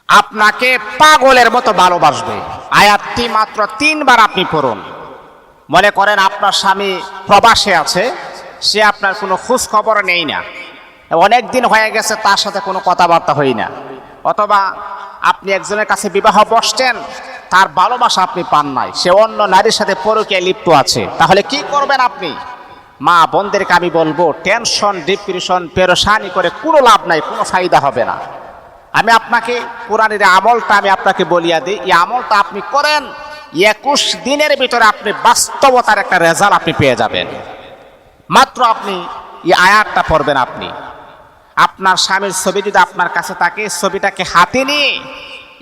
আপনাকে পাগলের মতো ভালোবাসবে। আয়াতটি মাত্র 3 বার আপনি পড়ুন। মনে করেন আপনার স্বামী প্রবাসে আছে, সে আপনার কোনো খোঁজ খবর নেই না, অনেক দিন হয়ে গেছে তার সাথে কোনো কথাবার্তা হই না, অথবা আপনি একজনের কাছে বিবাহ বসছেন, তার ভালোবাসা আপনি পান নাই, সে অন্য নারীর সাথে পরকীয়ায় লিপ্ত আছে, তাহলে কি করবেন আপনি? মা বোনদেরকে আমি বলবো, টেনশন ডিপ্রেশন পেরেশানি করে কোনো লাভ নাই, কোনো ফায়দা হবে না। আমি আপনাকে কোরআনের আমলটা আমি আপনাকে বলিয়া দিই, এই আমলটা আপনি করেন, 21 দিনের ভিতরে আপনি বাস্তবতার একটা রেজাল্ট আপনি পেয়ে যাবেন। মাত্র আপনি এই আয়াতটা পড়বেন। আপনি আপনার স্বামীর ছবি যদি আপনার কাছে থাকে, ছবিটাকে হাতে নিয়ে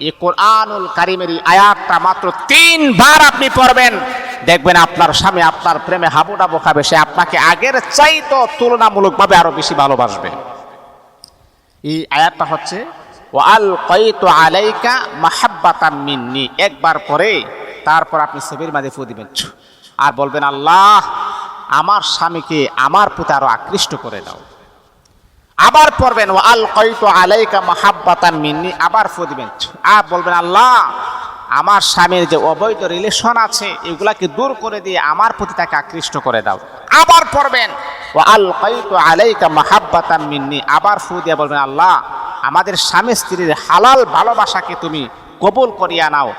এই কোরআনুল কারীমের এই আয়াতটা মাত্র 3 বার আপনি পড়বেন, দেখবেন আপনার স্বামী আপনার প্রেমে হাবুডাবু খাবে, সে আপনাকে আগের চাইতো তুলনামূলকভাবে আরো বেশি ভালোবাসবে। এই আয়াতটা হচ্ছে ওয়ালকাইতু আলাইকা মাহাব্বাতাম মিন্নি, একবার পরে তারপর আপনি ছবির মাঝে ফু দিবেন আর বলবেন, আল্লাহ আমার স্বামীকে আমার প্রতি আরো আকৃষ্ট করে দাও। আবার পড়বেন ওয়ালকাইতু আলাইকা মাহাব্বাতাম মিন্নি, আবার ফু দিবেন আর বলবেন, আল্লাহ আমার স্বামীর যে অবৈধ রিলেশন আছে এগুলাকে দূর করে দিয়ে আমার প্রতি তাকে আকৃষ্ট করে দাও। আবার পড়বেন ওয়ালকাইতু আলাইকা মাহাব্বাতাম মিন্নি, আবার ফু দিয়ে বলবেন, আল্লাহ আমাদের স্বামী স্ত্রীর হালাল ভালোবাসাকে তুমি কবুল করিয়া নাও।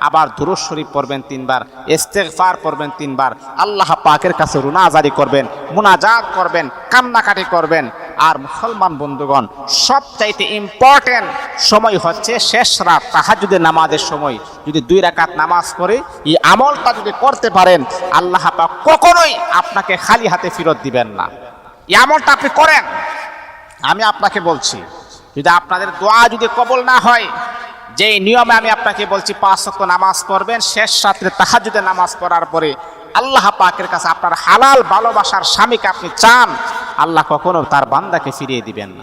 আবার দুরূদ শরীফ পড়বেন 3 বার, ইস্তেগফার পড়বেন 3 বার, আল্লাহ পাকের কাছে রুনাজারি করবেন, মুনাজাত করবেন, কান্নাকাটি করবেন। আর মুসলমান বন্ধুগণ, সবচাইতে ইম্পর্টেন্ট সময় হচ্ছে শেষ রাত তাহাজ্জুদের নামাজের সময়। যদি 2 রাকাত নামাজ পড়ে এই আমলটা যদি করতে পারেন, আল্লাহ পাক কখনোই আপনাকে খালি হাতে ফেরত দিবেন না। এই আমলটা আপনি করেন, আমি আপনাকে বলছি। যদি আপনাদের দোয়া যদি কবুল না হয়, যে নিয়মে আমি আপনাকে বলছি 5 ওয়াক্ত নামাজ পড়বেন, শেষ রাত্রে তাহাজ্জুদের নামাজ পড়ার পরে আল্লাহ পাকের কাছে আপনার হালাল ভালোবাসার স্বামীকে আপনি চান, আল্লাহ কখনো তার বান্দাকে ফিরিয়ে দিবেন না।